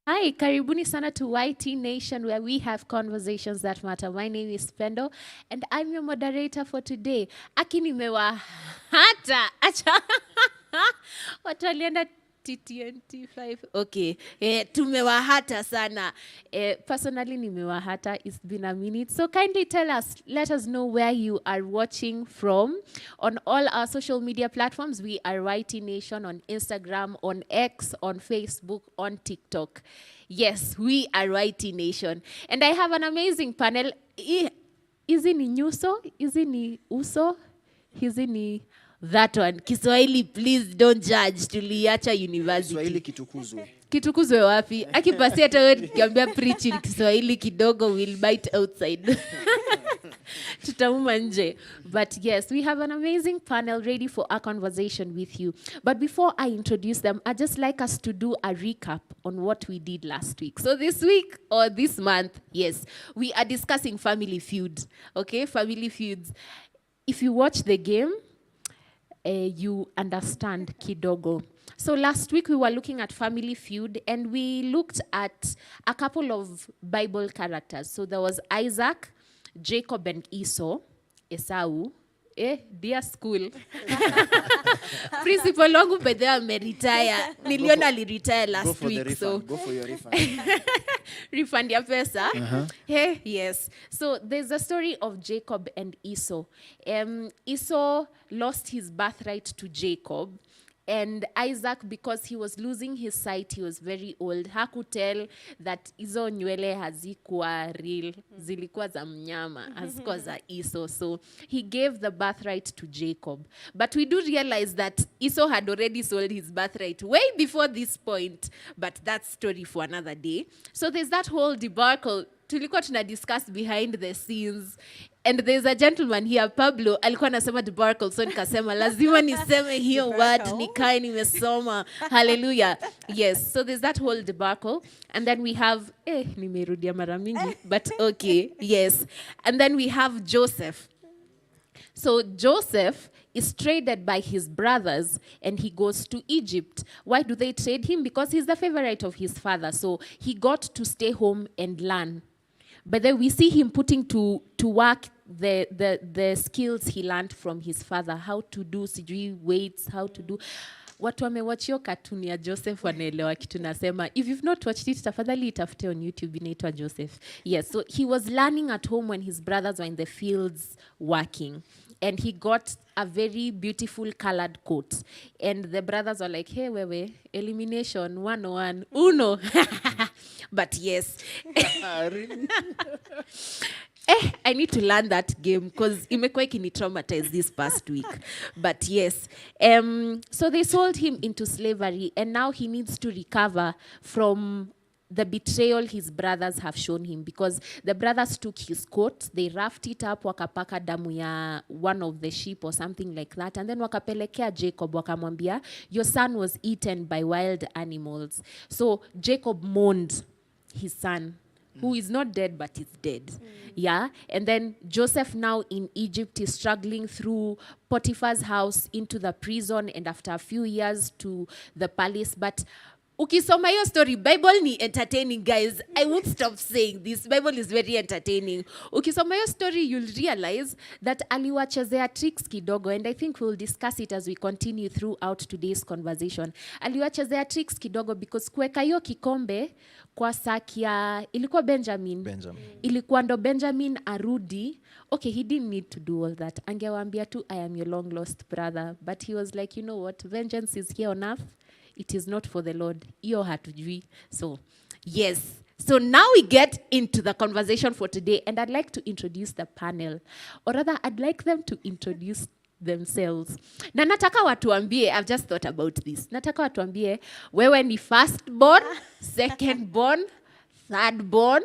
Hi, karibuni sana to YT Nation, where we have conversations that matter. My name is Pendo, and I'm your moderator for today. Aki nimewahata. Acha. Watu walienda TTNT 5. Okay. Tumewahata sana. Personally, nimewahata. It's been a minute. So kindly let us know where you are watching from. On all our social media platforms, we are YT Nation on Instagram, on X, on Facebook, on TikTok. Yes, we are YT Nation. And I have an amazing panel. Hizi ni nyuso, hizi ni uso, hizi ni that one. Kiswahili, please don't judge. Tuliacha university. Kiswahili kitukuzwe. Kitukuzwe wapi? Akipasi hata wewe tukiambia preach in Kiswahili kidogo, we'll bite outside. Tutauma nje. But yes, we have an amazing panel ready for our conversation with you. But before I introduce them, I'd just like us to do a recap on what we did last week. So this week or this month, yes, we are discussing Family Feud. Okay, Family Feuds. If you watch the game, you understand kidogo. So last week we were looking at Family Feud, and we looked at a couple of Bible characters. So there was Isaac, Jacob and Esau. Dear school. Principal wangu bedhe ameretire. Niliona aliretire last week. So go for your refund. Refund ya pesa. Yes. So there's a story of Jacob and Esau. Esau lost his birthright to Jacob. And Isaac, because he was losing his sight, he was very old. Hakutel that hizo nywele hazikuwa real, zilikuwa za mnyama, hazikuwa za Esau. So he gave the birthright to Jacob. But we do realize that Esau had already sold his birthright way before this point. But that's story for another day. So there's that whole debacle. Tulikuwa tuna discuss behind the scenes. And there's a gentleman here, Pablo, alikuwa anasema debacle, so nikasema lazima niseme hiyo word, nikae nimesoma. Hallelujah. Yes, so there's that whole debacle. And then we have, nimerudia mara mingi, but okay, yes. And then we have Joseph. So Joseph is traded by his brothers and he goes to Egypt. Why do they trade him? Because he's the favorite of his father. So he got to stay home and learn. But then we see him putting to work the skills he learned from his father, how to do sijui weights, how to do. Watu wamewatch hiyo cartoon ya Joseph wanaelewa kitu nasema. If you've not watched it, tafadhali itafute on YouTube, inaitwa Joseph. Yes, so he was learning at home when his brothers were in the fields working. And he got a very beautiful colored coat. And the brothers were like, hey, wewe, elimination, 101, uno. But yes. I need to learn that game because imekuwa ikini-traumatize this past week. But yes. So they sold him into slavery, and now he needs to recover from the betrayal his brothers have shown him, because the brothers took his coat, they roughed it up, wakapaka damu ya one of the sheep or something like that, and then wakapelekea Jacob, wakamwambia, your son was eaten by wild animals. So Jacob mourned his son, who is not dead but is dead. Yeah. And then Joseph, now in Egypt, is struggling through Potiphar's house into the prison, and after a few years to the palace. But ukisoma hiyo story, Bible ni entertaining, guys. I won't stop saying this. Bible is very entertaining. Ukisoma hiyo story, you'll realize that aliwachezea tricks kidogo, and I think we'll discuss it as we continue throughout today's conversation. Aliwachezea tricks kidogo because kuweka hiyo kikombe kwa sakia ilikuwa Benjamin. Ilikuwa ndo Benjamin arudi. Okay, he didn't need to do all that. Angewaambia tu, I am your long lost brother. But he was like, you know what? Vengeance is here on earth. It is not for the Lord. Iyo hatujui. So, yes. So now we get into the conversation for today, and I'd like to introduce the panel. Or rather, I'd like them to introduce themselves. Na nataka watuambie, I've just thought about this. Nataka watuambie, wewe ni first born, second born, third born,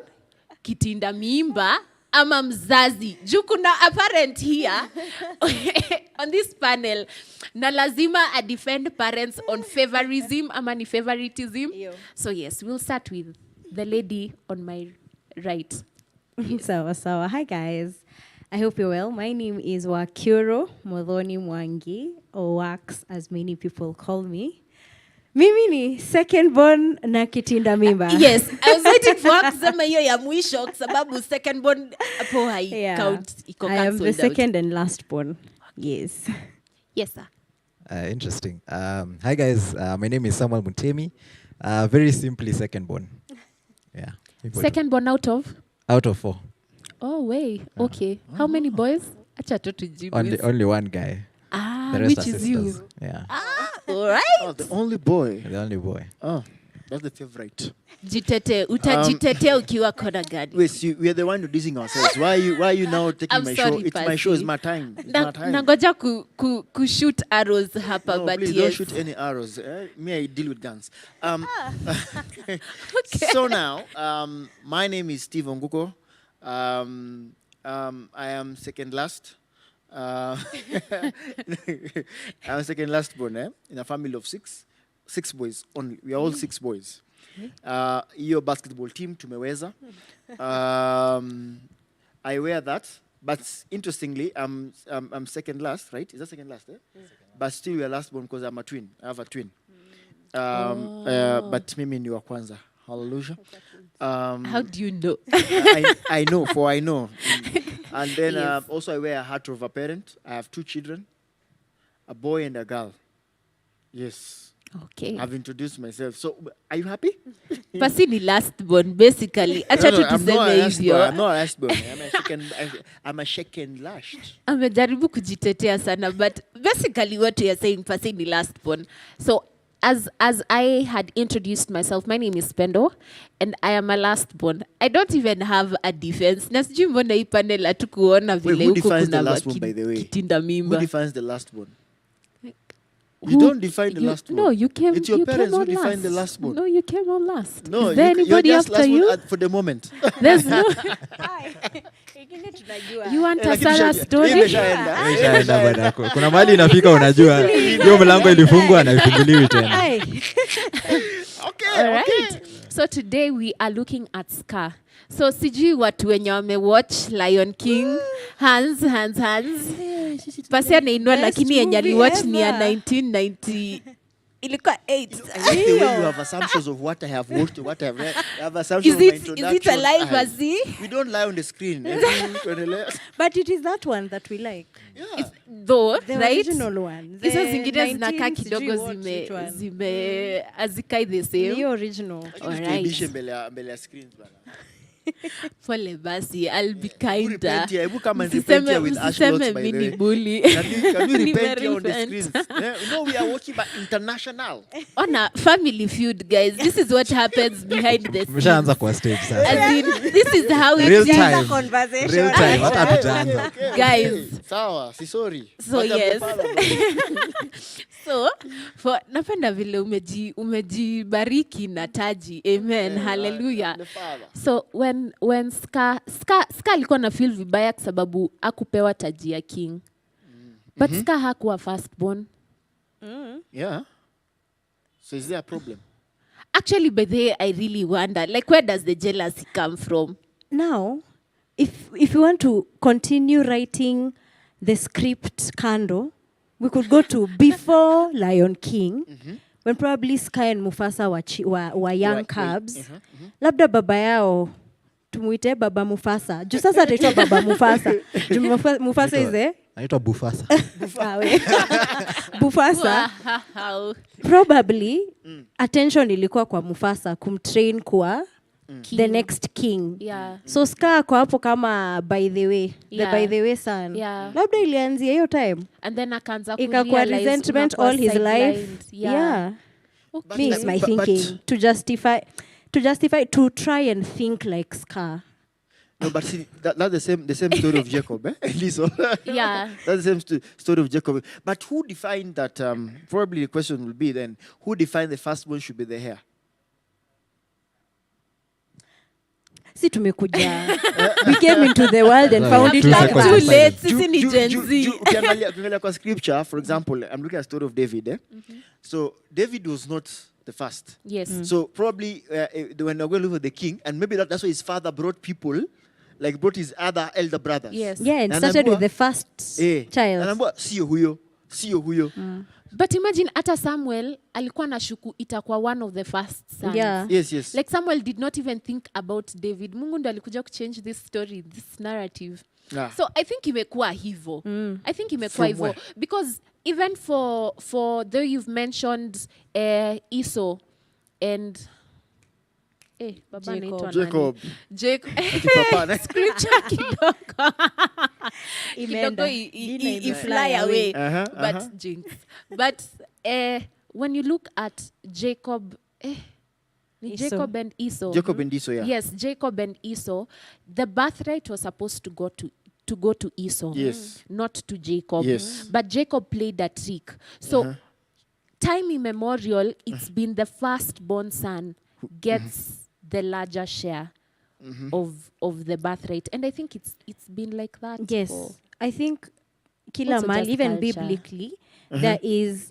kitinda mimba, ama mzazi. Juu kuna apparent here on this panel. Na lazima I defend parents on favorism ama ni favoritism. So yes, we'll start with the lady on my right. Yes. Sawa. Hi guys. I hope you're well. My name is Wakuro Modhoni Mwangi, or Wax as many people call me. Mimi ni second born na kitinda mimba. Yes, I was waiting for kusema hiyo ya mwisho kwa sababu second born hapo count iko I am the cancelled second and last born. Yes. Yes, sir. Interesting. Hi guys, my name is Samuel Muntemi. Very simply second born. Yeah. Second born out of? Out of 4. Oh, way. Okay. How many boys? Acha tu tujibu. Only one guy. The rest Which are is sisters. you? Yeah. All right. Oh, the only boy. The only boy. Oh, that's the favorite. Jitete, utajitetea ukiwa kona gani? Wait, see, we are the one reducing ourselves. Why are you now taking I'm my sorry, show? It's my show. It's my time. It's my time. Nangoja ku shoot arrows hapa, No, but please yes. don't shoot any arrows. Me, I deal with guns. So now, my name is Steve Onguko. I am second last. I'm second last born in a family of 6 boys only. We are all 6 boys. Your basketball team tumeweza. I wear that, but interestingly, I'm second last, right? Is that second last? But still, we are last born because I'm a twin. I have a twin. But mimi ni wa kwanza. Hallelujah. How do you know? I know, for I know. And then Yes. also I wear a hat of a parent. I have 2 children, a boy and a girl. Yes. Okay. I've introduced myself. So, are you happy? Pasi ni last born, basically. Acha tu I'm not a tuseme last born. hivyo. I'm not a last born. I'm a shaken lashed. Amejaribu kujitetea sana, but basically what we are saying, Pasi ni last born. So, as I had introduced myself, my name is Pendo, and I am a last born. I don't even have a defense. Na sijui mbona hii panel hatukuona vile who huko defines kuna the last one, by the way? kitinda Who mimba. defines the last born? You Who- don't define the you- last one. No, you came. It's your you parents came who on define last. the last one. No, you came on last. No, Is there you're anybody just after last you? one for the moment. There's no. You want a Lakini Sarah hii story? imeshaenda. Ishaenda bwana. Kuna mahali inafika unajua hiyo mlango ilifungwa na ifunguliwi tena. Ay. All right. So today we are looking at Scar. So sijui watu wenye wamewatch Lion King. Hands. Pasi anainua Best lakini yenye movie aliwatch ni ya ever. 1990. Ilikuwa 8. I like the way you have assumptions of what I have watched, what I have read. I have assumptions Is of my it introduction. alive, I- Azi? We don't lie on the screen. But it is that one that we like. Yeah. Though, The right? original one. Hizo The zingine zinakaa 19 kidogo sijui what it was. zime azikai the Ni same. original. Tuibishe Alright. mbele ya screens bana. Pole basi, I'll be Hebu kinder. repent here. Hebu come and repent here with Ash Lots, by the mini way. bully. Can you repent here on the Nimerepent. screens? Yeah, no, we are watching by international. On a family feud, guys. This is what happens behind the scenes. Umeshaanza kwa stage sasa. As in, this is how Real it is. time. Conversation. Real time. Hata hatujaanza. Guys. Sawa, si sorry. So Wacha yes. kupala, bro. So, napenda vile umejibariki na taji. Amen. Hallelujah. The Father. So when Scar alikuwa na feel vibaya kwa sababu akupewa taji ya king. But Scar hakuwa firstborn. Yeah. So is there a problem? Actually, by the way, I really wonder, like, where does the jealousy come from? Now, if you want to continue writing the script kando, we could go to before Lion King, when probably Sky and Mufasa were young cubs. Labda baba yao tumuite baba Mufasa. Juu sasa ataitwa baba Mufasa. Juu Mufasa is there. Anaitwa Bufasa. Bufasa. Wow. Probably attention ilikuwa kwa Mufasa kumtrain kuwa the next king. Yeah. So Scar kwa hapo kama by the way, Yeah. the by the way son. Yeah. Labda ilianzia hiyo time. And then akaanza Ikakuwa kurealize resentment unakuwa all his life. sidelined. Yeah. Okay. Me is my But- thinking to justify to try and think like Scar. No, but see, that's the same story of Jacob, eh? Listen. Yeah. That's the same story of Jacob. But who defined that? Probably the question will be then, who defined the firstborn should be the heir? Si tumekuja. We came into the world and found it Two like seconds Too of that. late. Sisi ni Gen Z. Ukiangalia kwa scripture, for example, I'm looking at the story of David. So David was not the first. Yes. So probably when they're going to look for the king, and maybe that's why his father brought people, like brought his other elder brothers. Yes. Yeah, and Na started anaambiwa, with the first child. Anaambiwa, sio huyo. But imagine hata Samuel alikuwa na shuku itakuwa one of the first sons. Yeah. Yes. Like Samuel did not even think about David. Mungu ndo alikuja kuchange this story, this narrative. Yeah. So I think imekuwa hivyo. I think imekuwa From hivyo. where? Because even for though you've mentioned Esau and baba anaitwa Jacob. nani? Jacob. Akipapana. Scripture kidogo. Imeenda. Kidogo Jina fly away. Uh-huh. But jinx. But when you look at Jacob, ni Esau. Jacob and Esau. Jacob and Esau, yeah. Yes, Jacob and Esau. The birthright was supposed to go to Esau. Yes. Not to Jacob. Yes. But Jacob played a trick. So time immemorial, it's been the firstborn son gets the larger share of the birthright. And I think it's been like that. Yes. for- I think kila Also mahali, just even culture. biblically, there is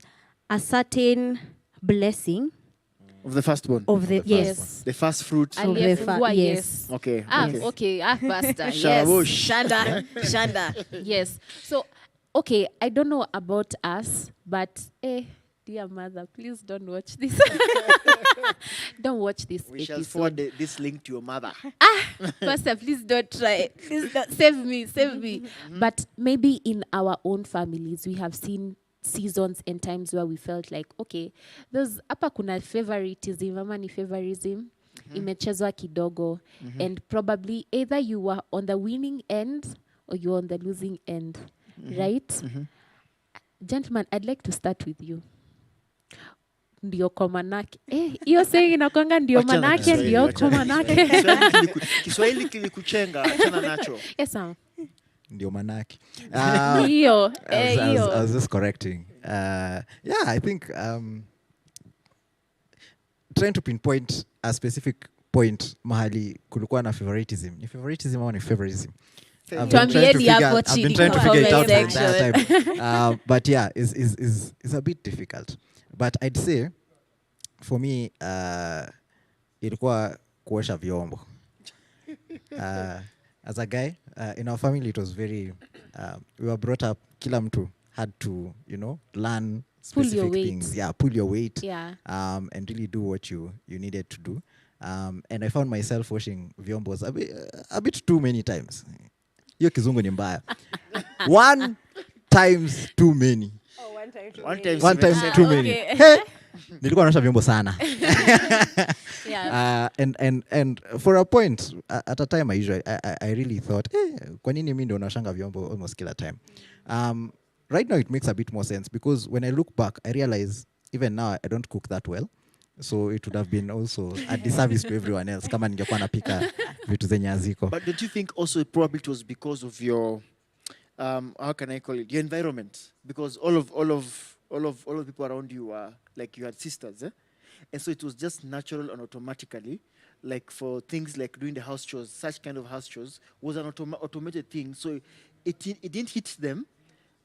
a certain blessing Of the firstborn. of the, the yes. Yes. The first fruit. Of the Aliyefungua, yes. Okay. Okay. Pastor. Yes. Shalabush. Shanda. Yes. So, okay, I don't know about us, but dear mother, please don't watch this. Don't watch this We shall episode. forward this link to your mother. Pastor, please don't try. Please don't. Save me. But maybe in our own families, we have seen seasons and times where we felt like, okay, there's hapa kuna favoritism, ama ni favorism, imechezwa kidogo, and probably either you were on the winning end or you were on the losing end, right? Gentlemen, I'd like to start with you. Ndio kwa manake. Hiyo saying inakwanga ndio Wachana na manake, Kiswahili, ndio wachana kwa na manake. Kiswahili kilikuchenga, achana nacho. Yes, ma'am. Ndio manake. Hiyo, I was hiyo. just correcting. I think trying to pinpoint a specific point mahali kulikuwa na favoritism. Ni favoritism ama ni favorism? I've been trying to Tuambieni figure- hapo I've been chini trying to kwa figure it out comment the entire time. But yeah, it's a bit difficult. But I'd say for me ilikuwa kuosha vyombo. As a guy, in our family it was very we were brought up kila mtu had to, learn Pull your specific weight. things. Yeah, pull your weight. Yeah. And really do what you needed to do. And I found myself washing vyombos a bit too many times. Hiyo kizungu ni mbaya. One times too many. One time too many. Okay. Hey, nilikuwa naosha vyombo sana. Yeah. And for a point, at a time I really thought, kwa nini mimi ndio naoshanga vyombo almost kila time? Right now it makes a bit more sense because when I look back, I realize even now I don't cook that well. So it would have been also a disservice to everyone else kama ningekuwa napika vitu zenye haziko. But don't you think also probably it was because of your how can I call it, your environment? Because all of people around you are like you had sisters, and so it was just natural and automatically, like for things like doing the house chores, such kind of house chores was an automated thing. So it didn't hit them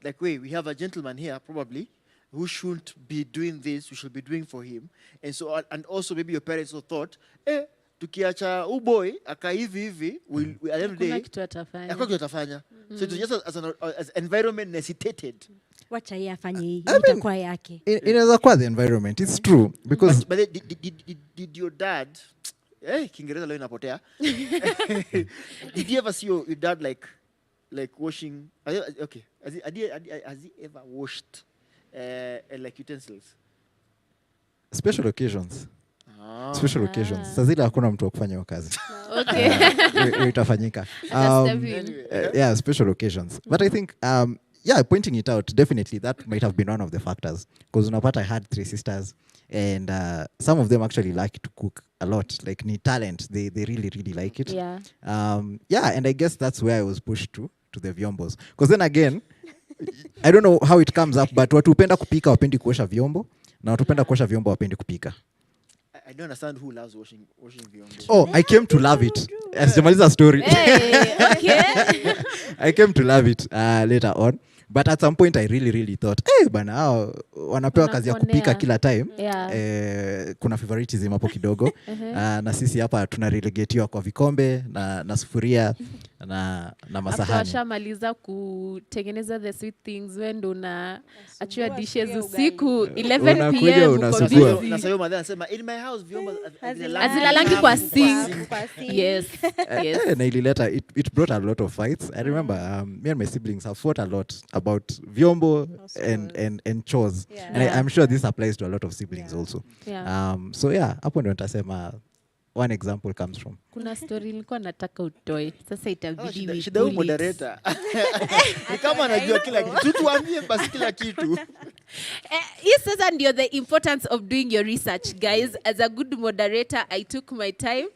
like, wait, we have a gentleman here probably who shouldn't be doing this, we should be doing for him. And so and also maybe your parents also thought, tukiacha boy aka hivi we at the end of the Hakuna day kitu atafanya. hakuna kitu atafanya. So it was just as environment necessitated. Wacha yeye afanye hii, I mean, itakuwa yake. Inaweza kuwa the environment. It's true because But did your dad Kiingereza leo inapotea. Did you ever see your dad like washing? Okay, has he ever washed like utensils? special occasions. Special occasions. Sasa zile hakuna mtu wa kufanya hiyo kazi. Okay. Hiyo itafanyika. Step in. Yeah, special occasions. But I think pointing it out, definitely that might have been one of the factors. Because unapata I had 3 sisters and some of them actually like to cook a lot. Like ni talent. They really, really like it. Yeah. And I guess that's where I was pushed to the vyombos. Because then again, I don't know how it comes up, but watu hupenda kupika wapendi kuosha vyombo na watu hupenda kuosha vyombo wapendi kupika. I don't understand who loves washing vyombo. Oh, I came to love it. Sijamaliza story. Hey, okay. I came to love it later on. But at some point I really thought, bana hao wanapewa kazi ya kupika Wanakuonea. kila time. Yeah. Kuna favoritism hapo kidogo. Na sisi hapa tuna relegatiwa kwa vikombe na sufuria na After masahani. washamaliza kutengeneza the sweet things, wewe ndo na achia dishes sufuria usiku ugali. 11 Unakuja pm uko unasugua. busy. Na sayo madha anasema in my house vyombo Hazilalangi kwa sink. Yes. Na ilileta it brought a lot of fights. I remember me and my siblings have fought a lot about vyombo and chores. Yeah. And I'm sure this applies to a lot of siblings also. Yeah. So yeah, hapo ndio nitasema one example comes from. Kuna story nilikuwa nataka utoe. Sasa itabidi we shida huyu pull it. moderator. Ni kama anajua kila kitu. Tuambie basi kila kitu. Hii sasa ndio the importance of doing your research, guys. As a good moderator, I took my time.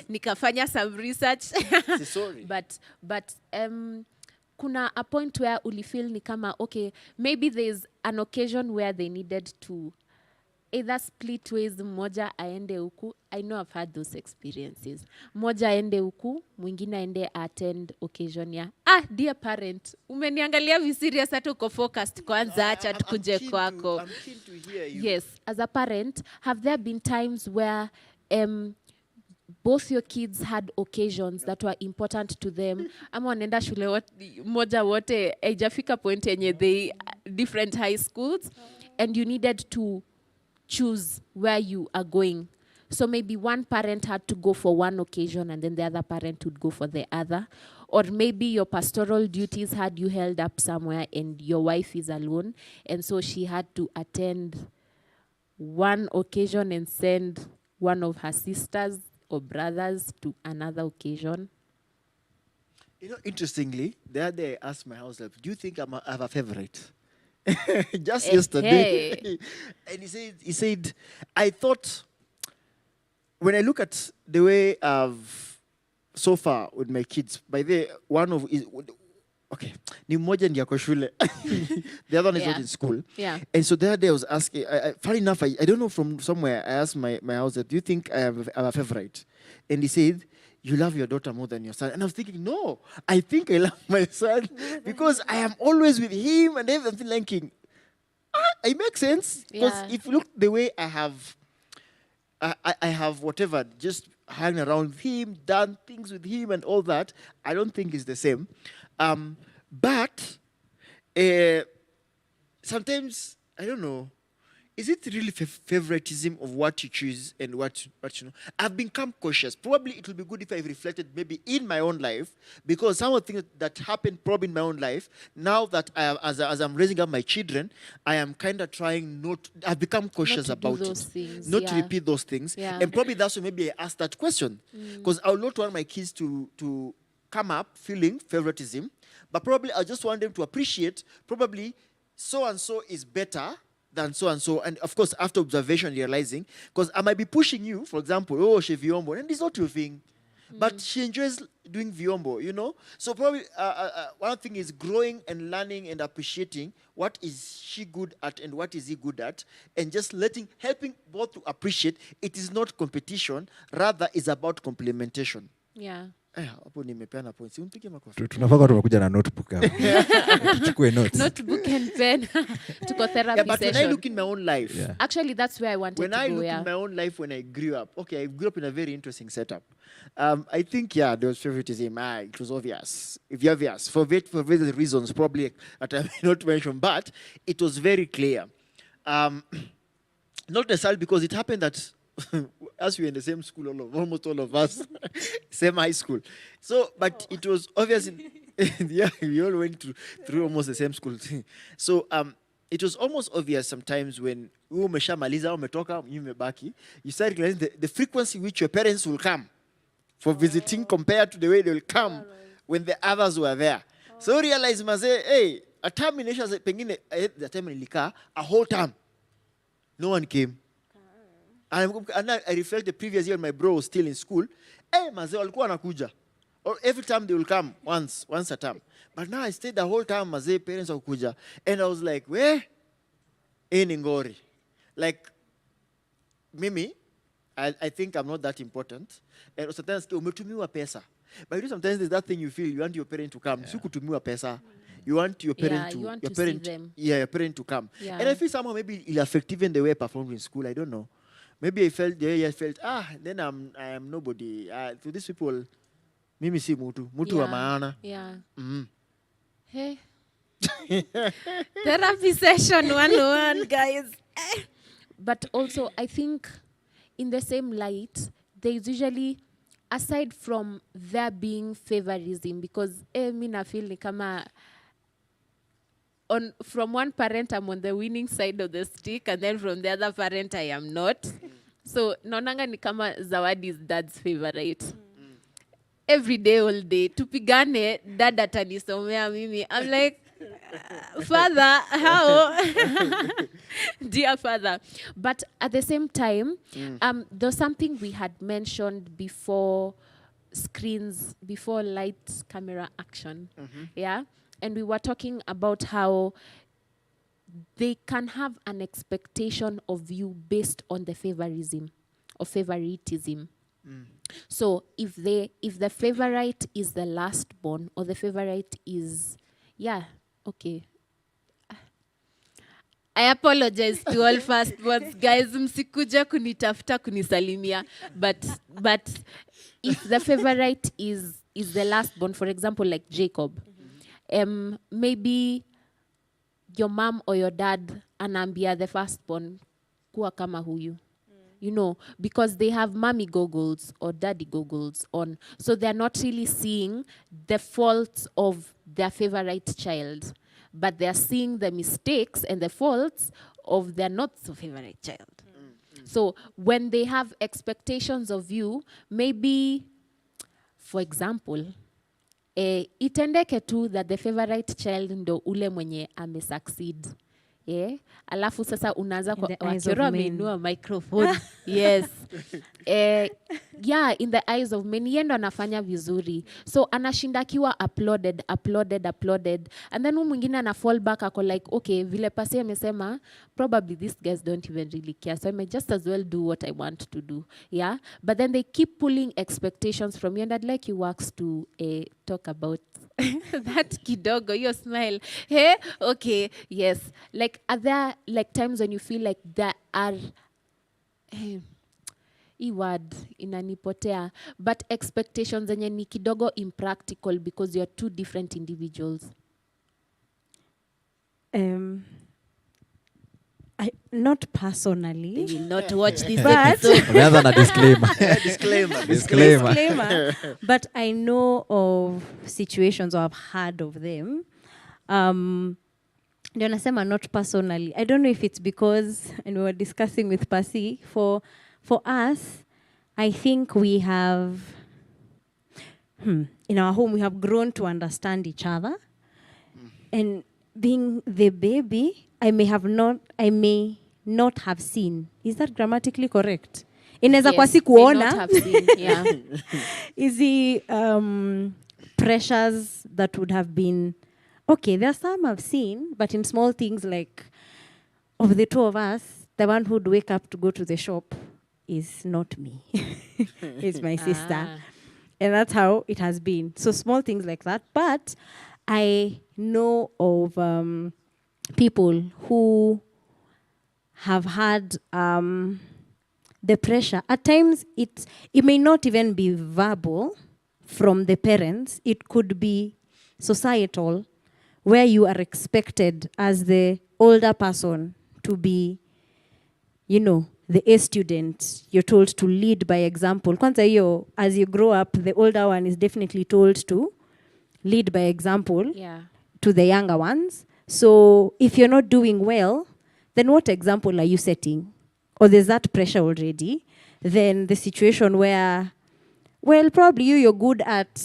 Nikafanya some research. Sorry. But kuna a point where ulifeel ni kama, okay, maybe there's an occasion where they needed to either split ways, mmoja aende huku. I know I've had those experiences. Mmoja aende huku, mwingine aende attend occasion ya, dear parent, umeniangalia viserious hata uko focused kwanza, acha tukuje kwako. I'm keen to hear you. Yes, as a parent, have there been times where both your kids had occasions that were important to them, ama wanaenda shule moja wote, haijafika point yenye they different high schools, and you needed to choose where you are going? So maybe one parent had to go for one occasion and then the other parent would go for the other. Or maybe your pastoral duties had you held up somewhere and your wife is alone, and so she had to attend one occasion and send one of her sisters or brothers to another occasion. You know, interestingly, the other day I asked my house help, do you think I have a favorite? Just yesterday. And he said, I thought, when I look at the way I've so far with my kids, by the one of is okay, ni mmoja ndiye ako shule. The other one is not in school. Yeah. And so the other day I was asking, funny enough, I don't know, from somewhere, I asked my house, do you think I have a favorite? And he said, you love your daughter more than your son. And I was thinking, no, I think I love my son because I am always with him and everything. Thinking, it makes sense. Because if you look the way I have whatever, just hanging around with him, done things with him and all that, I don't think it's the same. But sometimes, I don't know, is it really favoritism of what you choose and what you know? I've become cautious. Probably it will be good if I reflected maybe in my own life, because some of the things that happened probably in my own life, now that as I'm raising up my children, I am kind of trying I've become cautious about it. Not to repeat those things. Yeah. And probably that's why maybe I asked that question. Because I would not want my kids to come up feeling favoritism, but probably I just want them to appreciate probably so-and-so is better than so-and-so. And of course, after observation, realizing, because I might be pushing you, for example, she vyombo, and it's not your thing. But she enjoys doing vyombo, you know? So probably one thing is growing and learning and appreciating what is she good at and what is he good at, and just helping both to appreciate. It is not competition, rather is about complementation. Yeah. Hapo nimepeana points. Umpige makofi. Tunafaa tumekuja na notebook hapa. Tuchukue notes. Notebook and pen. Tuko therapy But session. when I look in my own life, Actually, that's where I wanted when to I go. look in my own life when I grew up, okay, I grew up in a very interesting setup. I think, there was favoritism. It was obvious. Obvious. For various reasons, probably that I may not mention, but it was very clear. Not necessarily because it happened that as we were in the same school, almost all of us, same high school. So, but it was obvious. We all went through almost the same school. So, it was almost obvious sometimes when umeshamaliza umetoka umebaki, you start realizing the frequency which your parents will come for visiting compared to the way they will come when the others were there. So realize hey, a term in Asia, pengine the time nilikaa a whole term, no one came. And I reflect the previous year, my bro was still in school. Hey, maze walikuwa wanakuja. Or every time they will come once a term. But now I stayed the whole time, maze parents wakuja. And I was like, where? Ngori. Like, Mimi, I think I'm not that important. And sometimes umetumiwa pesa. But sometimes there's that thing you feel, you want your parent to come. Sukutumiwa pesa. You want your parent Yeah, to you want your to see parent them. yeah, your parent to come. Yeah. And I feel somehow maybe it'll affect even the way I performed in school. I don't know. Maybe I felt the way I felt, then I am nobody. To these people, mimi si mutu. Mutu wa maana. Yeah. Mm. Hey. Therapy session 101, guys. But also, I think in the same light, there's usually, aside from there being favorism, because mi na feel ni kama from one parent I'm on the winning side of the stick, and then from the other parent I am not. So naonanga ni kama Zawadi is dad's favorite. Every day, all day, tupigane, dad atanisomea mimi. I'm like, father, how? Dear father. But at the same time, there's something we had mentioned before screens, before light camera action. Yeah. And we were talking about how they can have an expectation of you based on the favorism or favoritism. So if the favorite is the last born, or the favorite is, okay. I apologize to all firstborns, guys. Msikuja kunitafuta kunisalimia. But if the favorite is the last born, for example, like Jacob, maybe your mom or your dad anaambia the firstborn, kuwa kama huyu. You know, because they have mommy goggles or daddy goggles on. So they're not really seeing the faults of their favorite child, but they're seeing the mistakes and the faults of their not so favorite child. So when they have expectations of you, maybe, for example, itendeke tu that the favorite child ndo ule mwenye succeed. Yeah. Alafu sasa unaanza wakiora ameinua microphone. Yes. In the eyes of many, yendo anafanya vizuri. So anashinda akiwa uploaded. And then mwingine ana fall back ako like, okay, vile pasi amesema, probably these guys don't even really care. So I may just as well do what I want to do. Yeah. But then they keep pulling expectations from you. And I'd like you works to talk about that kidogo, your smile. Hey, okay, yes. Like, are there like times when you feel like there are word inanipotea, but expectations zenye ni kidogo impractical because you're two different individuals? Not personally. They will not watch this But episode. Umeanza na disclaimer. Disclaimer. But I know of situations, or I've heard of them. Ndio nasema not personally. I don't know if it's because, and we were discussing with Pasi, for us, I think we have, in our home, we have grown to understand each other. And being the baby, I may not have seen. Is that grammatically correct? Inaweza kwa si kuona. Yeah. Is the pressures that would have been, okay, there are some I've seen, but in small things like, of the two of us, the one who'd wake up to go to the shop is not me. It's my sister. And that's how it has been. So small things like that. But I know of people who have had the pressure. At times, it may not even be verbal from the parents. It could be societal, where you are expected as the older person to be, the A student. You're told to lead by example. Kwanza hiyo, as you grow up, the older one is definitely told to lead by example to the younger ones. So if you're not doing well, then what example are you setting? Or there's that pressure already. Then the situation where, well, probably you're good at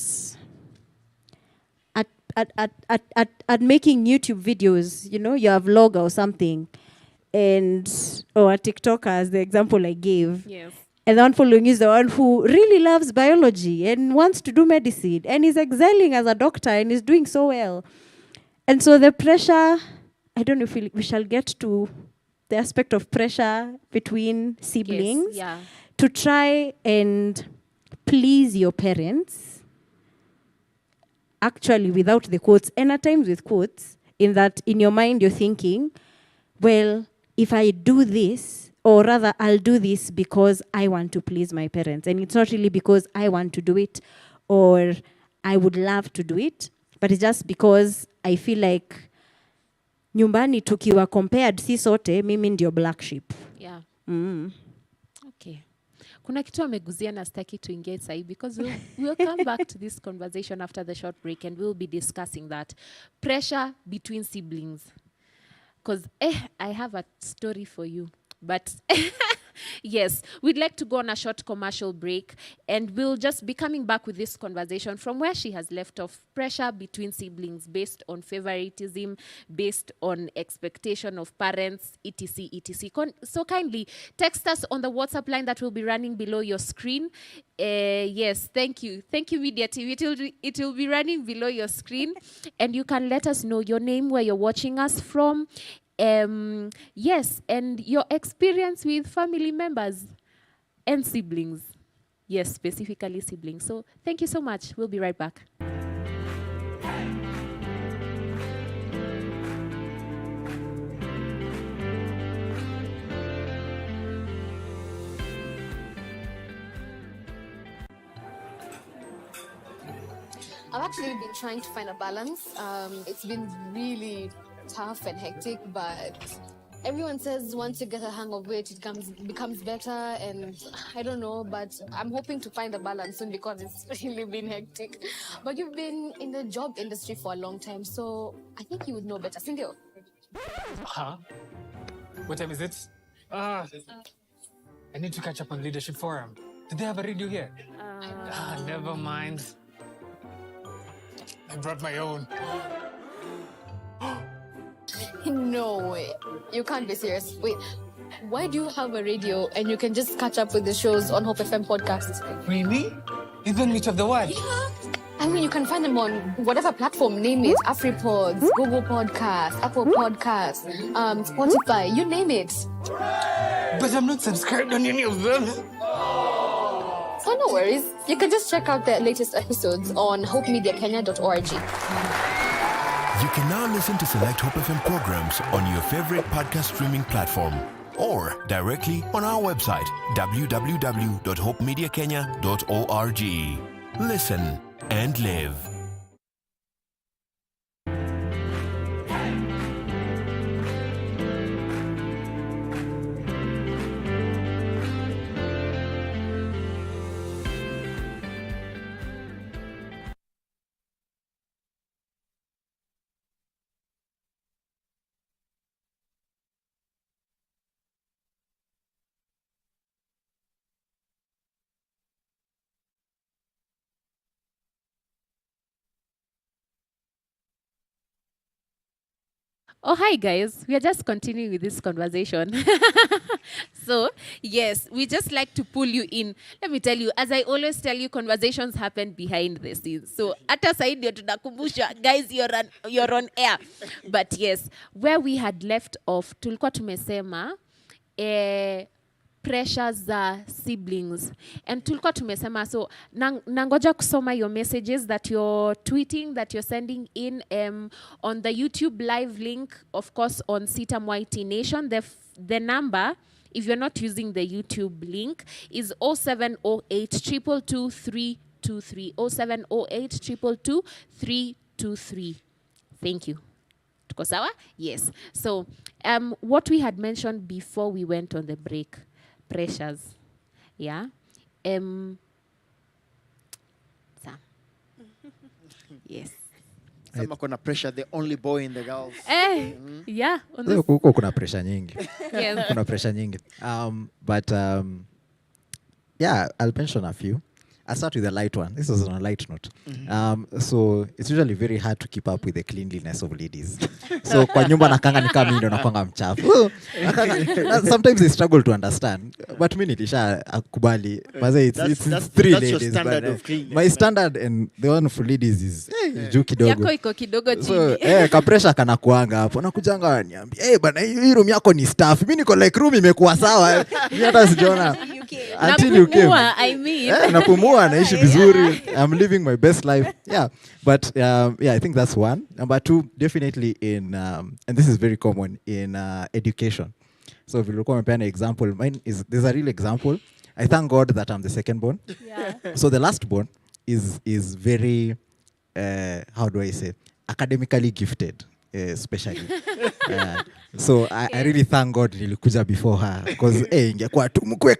making YouTube videos, you're a vlogger or something, or a TikToker, as the example I gave. Yes. And the one following is the one who really loves biology and wants to do medicine and is excelling as a doctor and is doing so well. And so the pressure, I don't know if we shall get to the aspect of pressure between siblings to try and please your parents. actually without the quotes, and at times with quotes, in that in your mind you're thinking, well, if I do this, or rather I'll do this because I want to please my parents. And it's not really because I want to do it or I would love to do it, but it's just because I feel like nyumbani tukiwa compared si sote, mimi ndio black sheep. Yeah. Mm. Okay. Kuna kitu ameguzia na sitaki tuingie sahi because we'll come back to this conversation after the short break and we'll be discussing that. Pressure between siblings. Because I have a story for you. But yes, we'd like to go on a short commercial break and we'll just be coming back with this conversation from where she has left off. Pressure between siblings based on favoritism, based on expectation of parents, etc, etc. So kindly text us on the WhatsApp line that will be running below your screen. Yes, thank you. Thank you, Media TV. It will be running below your screen and you can let us know your name, where you're watching us from. Yes, and your experience with family members and siblings. Yes, specifically siblings. So thank you so much. We'll be right back. I've actually been trying to find a balance. It's been really tough and hectic, but everyone says once you get a hang of it, it becomes better, and I don't know, but I'm hoping to find a balance soon because it's really been hectic. But you've been in the job industry for a long time, so I think you would know better. Sindio? Huh? What time is it? I need to catch up on Leadership Forum. Did they have a radio here? Never mind. I brought my own. No way. You can't be serious. Wait, why do you have a radio and you can just catch up with the shows on Hope FM podcasts? Really? Even Meet of the One? I mean, you can find them on whatever platform, name it. AfriPods, Google Podcasts, Apple Podcasts, Spotify, you name it. But I'm not subscribed on any of them. So no worries. You can just check out the latest episodes on hopemediakenya.org. You can now listen to select Hope FM programs on your favorite podcast streaming platform or directly on our website, www.hopemediakenya.org. Listen and live. Oh, hi, guys. We are just continuing with this conversation. So, yes, we just like to pull you in. Let me tell you, as I always tell you, conversations happen behind the scenes. So, hata sahi ndio tunakumbusha, guys, you're on air. But yes, where we had left off, tulikuwa tumesema, pressures za siblings. And tulikuwa tumesema, so nangoja kusoma your messages that you're tweeting, that you're sending in on the YouTube live link, of course, on Citam YT Nation. The number, if you're not using the YouTube link, is 0708 222 323. 0708 222 323. Thank you. Tuko sawa? Yes. So, what we had mentioned before we went on the break, pressures. Yeah. Sam. Yes. Sama kuna pressure, the only boy in the girls. Yeah. On this. Huko kuna pressure nyingi. Yes. Kuna pressure nyingi. But yeah, I'll mention a few. I'll start with a light one. This was on a light note. So it's usually very hard to keep up with the cleanliness of ladies. So kwa nyumba nakanga ni kama mimi ndo nakwanga mchafu. Sometimes they struggle to understand. But mimi nilisha akubali. It's three that's ladies. Your standard But, of cleanliness, my standard and the one for ladies is juu kidogo. Yako iko kidogo chini. So, ka pressure kana kuanga hapo. Nakujanga niambia, bana hii room yako ni staff. Mimi niko like room imekuwa sawa. Mimi hata sijaona. until you came. Napumua, I mean. Napumua, naishi vizuri. I'm living my best life. Yeah. But I think that's one. Number two, definitely in, and this is very common in education. So if you look at an example, there's a real example. I thank God that I'm the second born. Yeah. So the last born is very, how do I say, academically gifted, especially. So I really thank God nilikuja before her because ingekuwa tu mkue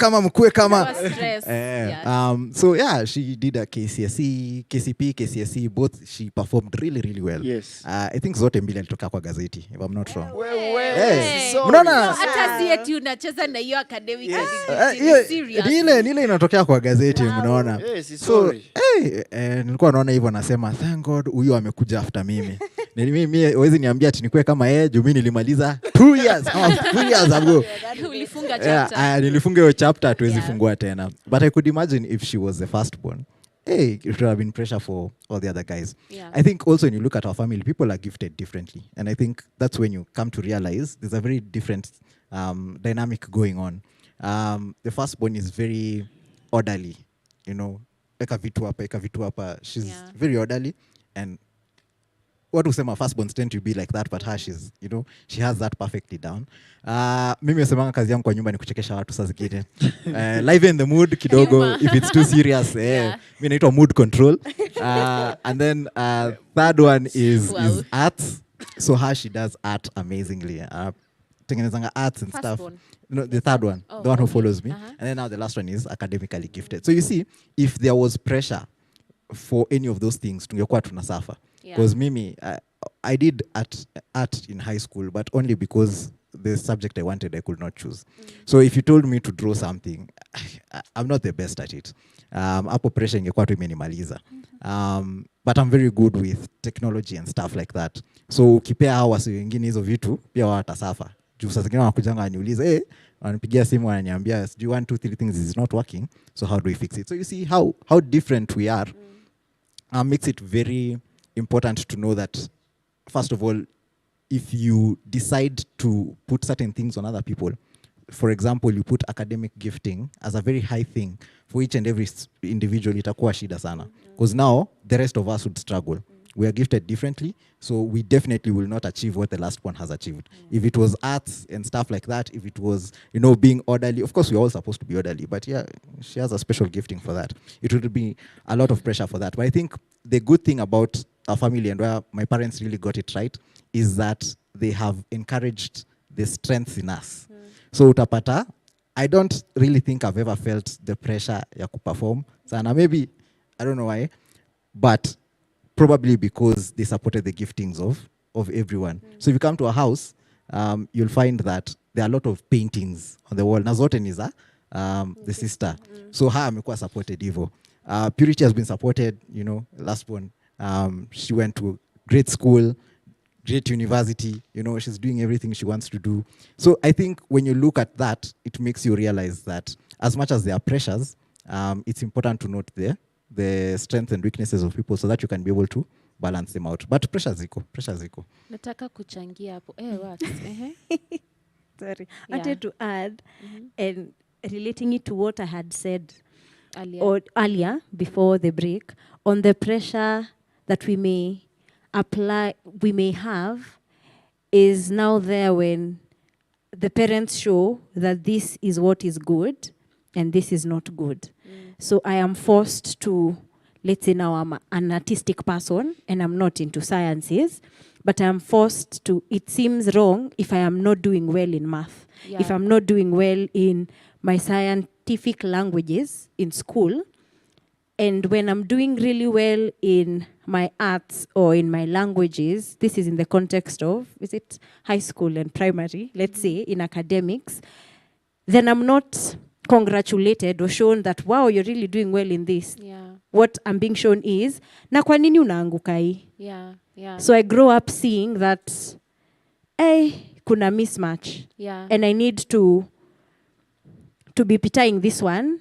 kama. Stress. Yeah. So she did a KCSE, KCP, KCSE, both she performed really, really well. Yes. I think zote mbili alitoka kwa gazeti, if I'm not wrong. Hey. Unaona? Hata si eti unacheza na hiyo academic serious. Nile inatokea kwa gazeti, mnaona. Yes, So nilikuwa naona hivyo nasema thank God huyu amekuja after mimi. Mimi hawezi niambia ati nikue kama yeye, juu mimi nilimaliza 2 years ago. Ulifunga chapter. Nilifunga hiyo chapter, hatuwezi fungua tena. But I could imagine if she was the firstborn, it would have been pressure for all the other guys. Yeah. I think also when you look at our family, people are gifted differently. And I think that's when you come to realize there's a very different dynamic going on. The firstborn is very orderly, eka vitu hapa. She's very orderly, and what usema firstborns tend to be like that, but her she's, she has that perfectly down. Mimi usemanga kazi yangu kwa nyumba ni kuchekesha watu saa zingine. Live in the mood kidogo if it's too serious. Mimi naitwa mood control. And then third one is arts. So her she does art amazingly. Tengenezanga arts and stuff. No, the third one, the one who follows me. And then now the last one is academically gifted. So you see, if there was pressure for any of those things, tungekuwa tunasuffer. Because Mimi, I did art in high school, but only because the subject I wanted, I could not choose. So if you told me to draw something, I'm not the best at it. Hapo pressure ingekuwa tu imenimaliza. But I'm very good with technology and stuff like that. So ukipea hawa wasi wengine hizo vitu, pia watasafa. Juu saa zingine wanakujanga waniuliza, wanipigia simu wananiambia, do you 1, 2, 3 things is not working, so how do we fix it? So you see how different we are. Makes it very important to know that, first of all, if you decide to put certain things on other people, for example, you put academic gifting as a very high thing for each and every individual, itakuwa shida sana. Because now, the rest of us would struggle. We are gifted differently, so we definitely will not achieve what the last one has achieved. If it was arts and stuff like that, if it was, being orderly, of course we're all supposed to be orderly, but she has a special gifting for that. It would be a lot of pressure for that. But I think the good thing about our family and where my parents really got it right is that they have encouraged the strengths in us. So utapata, I don't really think I've ever felt the pressure ya kuperform. Sana, maybe, I don't know why, but probably because they supported the giftings of everyone. So if you come to a house, you'll find that there are a lot of paintings on the wall. Na zote ni za the sister. So her amekuwa supported hivyo. Purity has been supported, last one. She went to great school, great university, she's doing everything she wants to do. So I think when you look at that, it makes you realize that as much as there are pressures, it's important to note the strengths and weaknesses of people so that you can be able to balance them out. But pressure ziko. Nataka kuchangia hapo. What? Sorry. I wanted to add, and relating it to what I had said earlier before the break, on the pressure that we may have is now there when the parents show that this is what is good and this is not good. So I am forced to, let's say now I'm an artistic person and I'm not into sciences, but I'm forced to, it seems wrong if I am not doing well in math, if I'm not doing well in my scientific languages in school, and when I'm doing really well in my arts or in my languages, this is in the context of, is it high school and primary, let's say, in academics, then I'm not congratulated or shown that, wow, you're really doing well in this. What I'm being shown is, na kwa nini unaanguka hii? So I grow up seeing that, kuna mismatch. And I need to be pitying this one.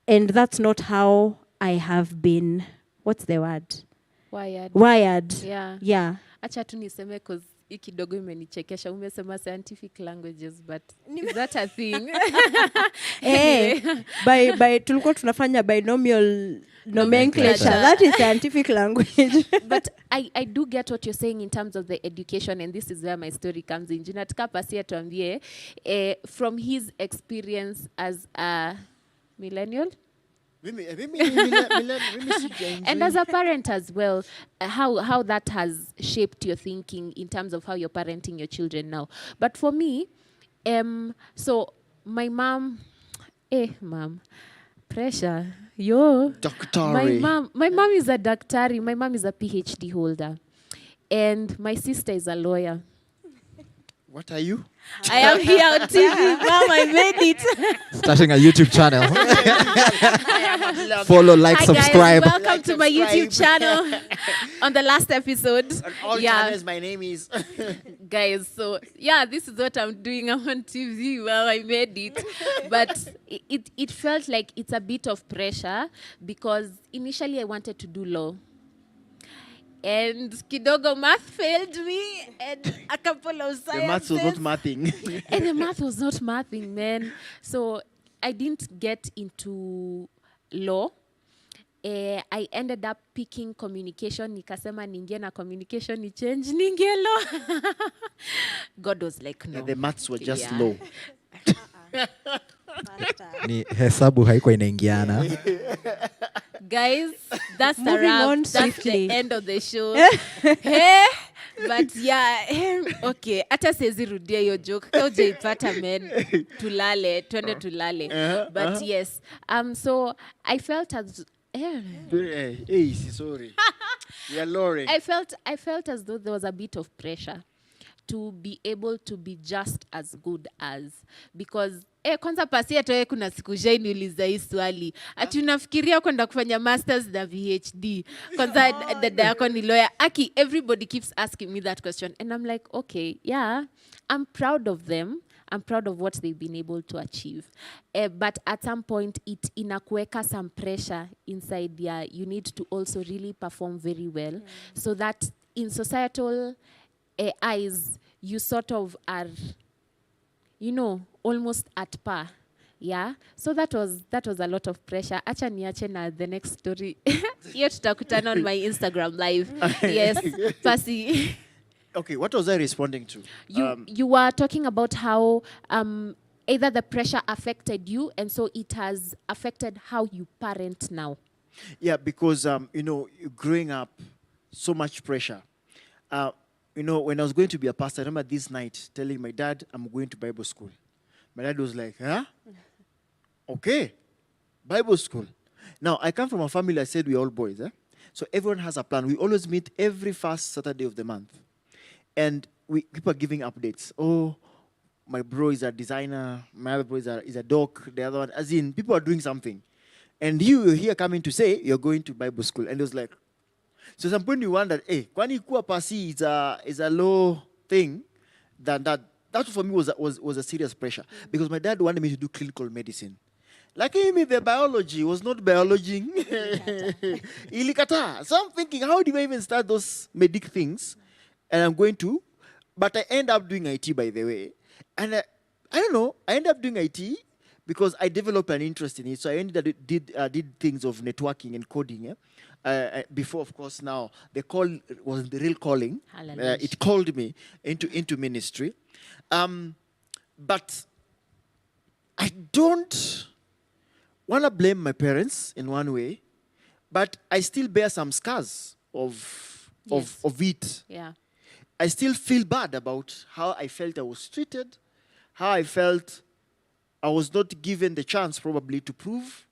And that's not how I have been, what's the word? Wired. Yeah. Acha tu niseme, because hii kidogo imenichekesha. Umesema scientific languages, but is that a thing? By tulikuwa tunafanya binomial nomenclature. That is scientific language. But I do get what you're saying in terms of the education, and this is where my story comes in. Nataka Pasia tuambie from his experience as a millennial, and as a parent as well, how that has shaped your thinking in terms of how you're parenting your children now. But for me, so my mom, mom, pressure, yo. Daktari. My mom is a daktari. My mom is a PhD holder, and my sister is a lawyer. What are you? I am here on TV, Mom. I made it. Starting a YouTube channel. Follow, like, Hi subscribe. guys, welcome to my YouTube channel. On the last episode, On all channels, my name is. guys. So yeah, this is what I'm doing. I'm on TV. Well, I made it, but it felt like it's a bit of pressure because initially I wanted to do law. And kidogo math failed me, and a couple of sciences. The maths was not mathing. And the math was not mathing, man. So I didn't get into law. I ended up picking communication. Nikasema ningie na communication ni change ningie law. God was like, no. Yeah, the maths were just Yeah. low. Ni hesabu haikuwa inaingiana. Guys, that's the Moving wrap. on That's swiftly. the end of the show. But yeah, okay. Hata siwezi rudia hiyo joke. Kama hujaipata men, tulale, twende tulale. But yes, so I felt as Hey, sorry. We are lowering. I felt as though there was a bit of pressure to be able to be just as good as, because kwanza Pasia toe kuna siku niuliza hii swali ati unafikiria kwenda kufanya masters na PhD kwanza dada yako ni lawyer. Aki, everybody keeps asking me that question and I'm like, okay, yeah, I'm proud of them. I'm proud of what they've been able to achieve. But at some point, it inakuweka some pressure inside there. You need to also really perform very well so that in societal eyes, you sort of are, you know, almost at par. Yeah. So that was a lot of pressure. Acha niache na the next story. Hiyo tutakutana on my Instagram live. Yes. Pasi. Okay, what was I responding to? You were talking about how either the pressure affected you and so it has affected how you parent now. Yeah, because, you know, growing up, so much pressure. You know, when I was going to be a pastor, I remember this night telling my dad, I'm going to Bible school. My dad was like, huh? Okay, Bible school. Now, I come from a family, I said we're all boys. So everyone has a plan. We always meet every first Saturday of the month. And people are giving updates. Oh, my bro is a designer. My other bro is a doc. The other one, as in, people are doing something. And you're here coming to say you're going to Bible school. And it was like, so at some point you wondered, hey, kwani kuwa pasi is a low thing. That for me was a serious pressure. Because my dad wanted me to do clinical medicine. Like me, the biology was not biology. Ilikata. So I'm thinking, how do I even start those medic things? And I'm going to, but I end up doing IT, by the way. And I don't know, I ended up doing IT because I developed an interest in it. So I did things of networking and coding. Before, of course, now the call was the real calling. It called me into ministry. But I don't want to blame my parents in one way, but I still bear some scars of it. Yeah. I still feel bad about how I felt I was treated, how I felt I was not given the chance probably to prove.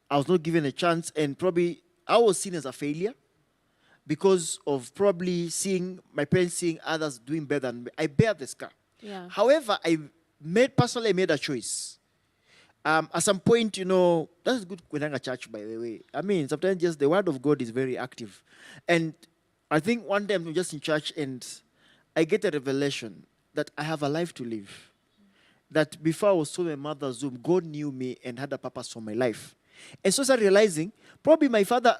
I was not given a chance, and probably I was seen as a failure because of probably seeing my parents seeing others doing better than me. I bear the scar. Yeah. However, personally made a choice. At some point, you know, that's good Kwenanga church, by the way. I mean, sometimes just the word of God is very active. And I think one day I'm just in church and I get a revelation that I have a life to live. That before I was so my mother's womb, God knew me and had a purpose for my life. And so I started realizing, probably my father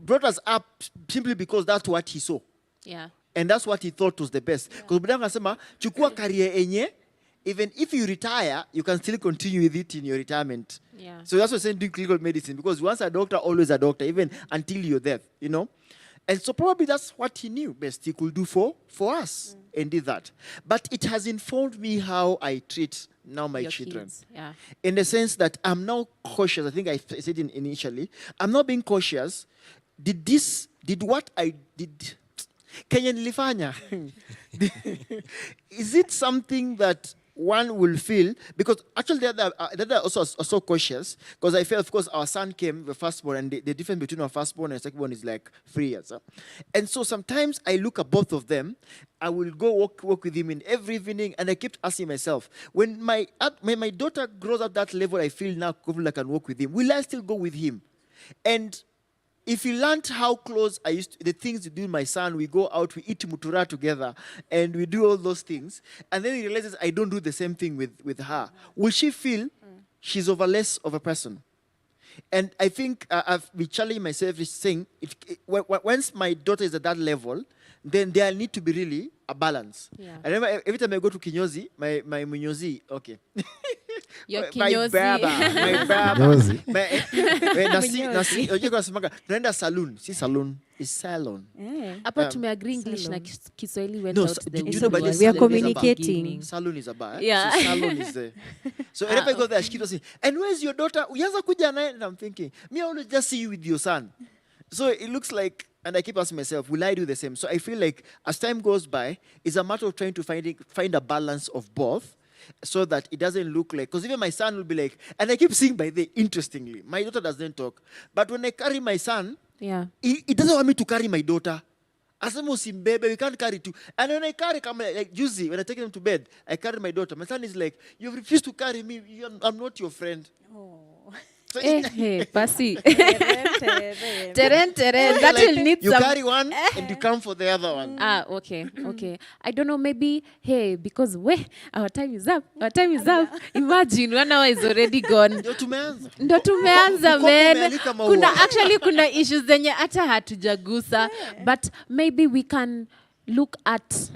brought us up simply because that's what he saw. Yeah. And that's what he thought was the best. Because Buddha anasema, chukua career enye, even if you retire, you can still continue with it in your retirement. Yeah. So that's what I'm saying, doing clinical medicine. Because once a doctor, always a doctor, even until your death, you know. And so probably that's what he knew best he could do for us, and did that. But it has informed me how I treat now my Your children. kids, yeah. In the sense that I'm now cautious. I think I said it initially. I'm not being cautious. Did what I did, Kenya nilifanya? Is it something that one will feel? Because actually the other also cautious, because I felt, of course, our son came, the firstborn, and the difference between our firstborn and secondborn is like 3 years. And so sometimes I look at both of them. I will go walk with him in every evening, and I keep asking myself, when my daughter grows at that level, I feel now comfortable I can walk with him. Will I still go with him? And if you learned how close I used to, the things to do with my son, we go out, we eat mutura together, and we do all those things, and then he realizes I don't do the same thing with her, will she feel she's less of a person? And I think I've been challenging myself is saying, once my daughter is at that level, then there need to be really a balance. Yeah. I remember every time I go to kinyozi, my munyozi, okay. Your My kinyozi. baba. Kinyozi. Unajua kunasemanga, tunaenda saloon, si saloon, is salon. Hapa tumeagree English na Kiswahili went No, out the you know, window by the at we are the communicating. beginning. Salon is a bar. Yeah. So salon is there. So whenever I go there, she keeps saying, and where's your daughter? Uyaanza kuja naye? And I'm thinking, me, I always just see you with your son. So it looks like, and I keep asking myself, will I do the same? So I feel like as time goes by, it's a matter of trying to find a balance of both, so that it doesn't look like, because even my son will be like, and I keep seeing by the, interestingly, my daughter doesn't talk, but when I carry my son, Yeah. he doesn't want me to carry my daughter. Asema usimbebe, we can't carry two. And when I carry, like usually when I take him to bed, I carry my daughter. My son is like, you've refused to carry me. I'm not your friend. So Pasi. Teren. Teren. That like, will need you some. carry one and you come for the other one. Okay. I don't know, maybe, because our time is up. Imagine 1 hour is already gone. Ndio tumeanza. Ndo tumeanza, Uko man. umealika maua. Kuna issues zenye hata hatujagusa, but maybe we can look at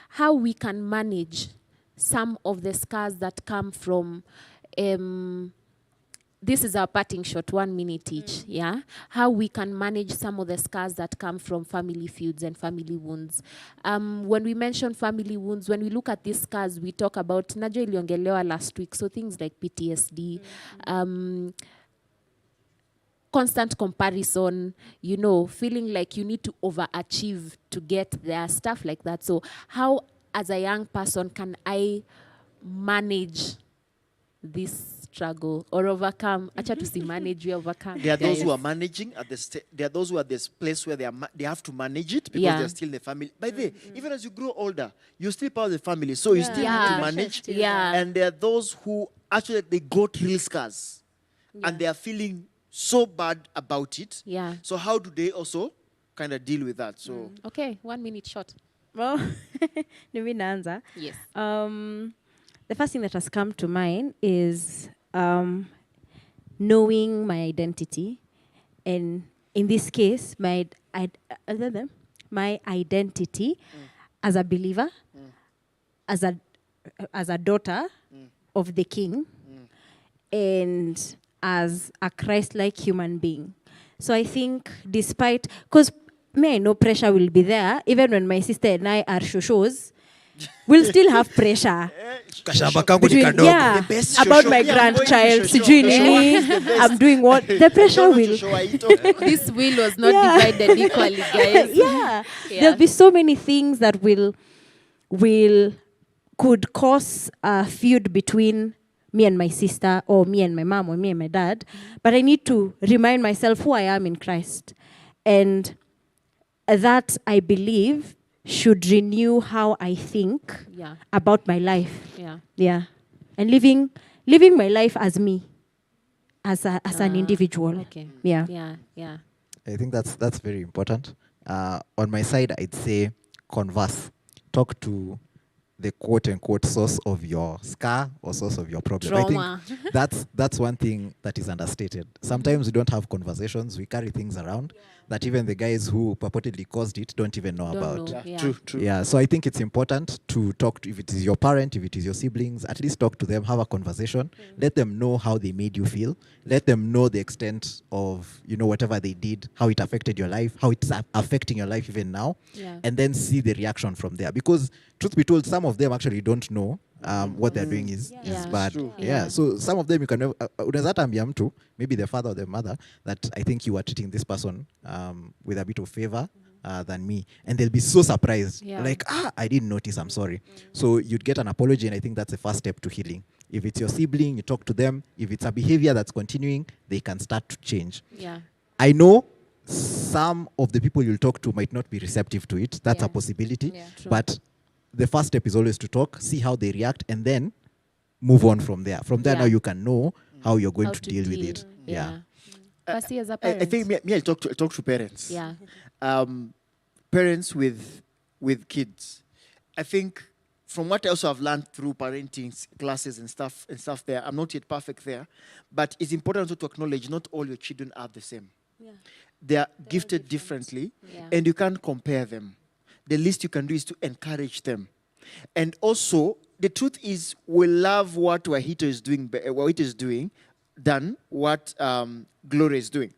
how we can manage some of the scars that come from this is our parting shot, 1 minute each, yeah? How we can manage some of the scars that come from family feuds and family wounds. When we mention family wounds, when we look at these scars, we talk about, najua iliongelewa last week, so things like PTSD, constant comparison, feeling like you need to overachieve to get there, stuff like that. So how, as a young person, can I manage this struggle or overcome? Acha tusi manage, we overcome. There are those who are managing at there are those who are at this place where they have to manage it because they're still in the family. By the way, even as you grow older, you're still part of the family, so you still need to manage. Yeah. And there are those who actually they got real scars, and they are feeling so bad about it. Yeah. So how do they also kind of deal with that? So Okay, 1 minute short. Well, Nimi naanza. Yes. The first thing that has come to mind is knowing my identity, and in this case, my identity as a believer, as a daughter of the King, and as a Christ-like human being. So I think, because I know pressure will be there, even when my sister and I are shoshos, we'll still have pressure. Kashamba kangu ni Between- kadogo. yeah, The best about shosho. my Yeah, I'm going to grandchild, shosho. sijui The nini, shosho is the best. I'm doing what? The pressure will. This wheel was not Yeah. divided equally, guys. Yeah. There'll be so many things that could cause a feud between me and my sister, or me and my mom, or me and my dad. But I need to remind myself who I am in Christ. And that, I believe, should renew how I think Yeah. about my life. Yeah. Yeah. And living my life as me, as an individual. Okay. Yeah. Yeah. I think that's very important. On my side, I'd say converse. Talk to the quote-unquote source of your scar or source of your problem. Trauma. I think that's one thing that is understated. Sometimes we don't have conversations. We carry things around. that even the guys who purportedly caused it don't even know Don't about. know. Yeah, Yeah. true. Yeah, so I think it's important to talk to, if it is your parent, if it is your siblings, at least talk to them, have a conversation, let them know how they made you feel, let them know the extent of, whatever they did, how it affected your life, how it's affecting your life even now, Yeah. and then see the reaction from there. Because truth be told, some of them actually don't know what they're doing is Yeah. bad. True. Yeah. So some of them you can never, unaweza hata ambia mtu, maybe the father or the mother, that I think you are treating this person with a bit of favor than me. And they'll be so surprised. Yeah. Like, I didn't notice, I'm sorry. So you'd get an apology, and I think that's the first step to healing. If it's your sibling, you talk to them. If it's a behavior that's continuing, they can start to change. Yeah. I know some of the people you'll talk to might not be receptive to it. That's Yeah. a possibility. Yeah, true. But the first step is always to talk, see how they react, and then move on from there. From there, Yeah. now you can know how you're going How to deal with it. Yeah. Pasi as a I parent. think me I'll talk to parents. Yeah. Parents with kids. I think from what I also have learned through parenting classes and stuff there, I'm not yet perfect there, but it's important also to acknowledge not all your children are the same. Yeah. They are gifted differently, Yeah. and you can't compare them. The least you can do is to encourage them. And also, the truth is, we love what Wahito is doing than what Gloria is doing.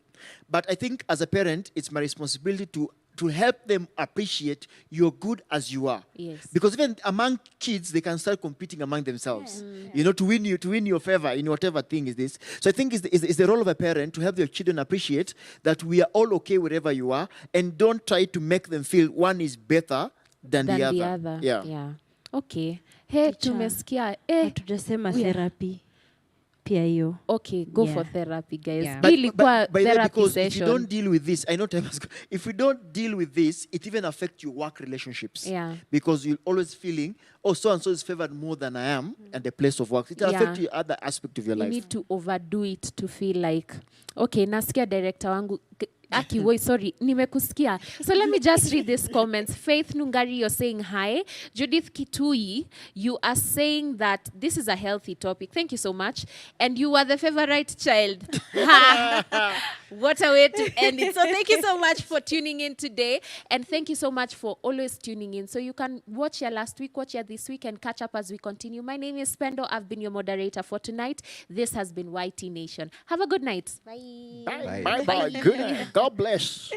But I think as a parent, it's my responsibility to help them appreciate you're good as you are. Yes. Because even among kids, they can start competing among themselves. To win your favor in whatever thing is this. So I think it's the role of a parent to help your children appreciate that we are all okay wherever you are, and don't try to make them feel one is better than the other. Yeah. Okay. Hey, Teacher. tumesikia. Hatujasema Yeah. therapy pia hiyo. Okay, go Yeah. for therapy, guys. Yeah. Hii ilikuwa By the way, therapy because if you session. don't deal with this, I know time has gone. If we don't deal with this, it even affects your work relationships. Yeah. Because you're always feeling, so and so is favored more than I am at the place of work. It will Yeah. affect your other aspect of your You life. need to overdo it to feel like, okay, nasikia director wangu Aki, wait, sorry, nimekusikia. So let me just read these comments. Faith Nungari, you're saying hi. Judith Kitui, you are saying that this is a healthy topic. Thank you so much. And you are the favorite child. What a way to end it. So thank you so much for tuning in today. And thank you so much for always tuning in. So you can watch here last week, watch here this week, and catch up as we continue. My name is Pendo. I've been your moderator for tonight. This has been YT Nation. Have a good night. Bye. Bye. Good. God bless.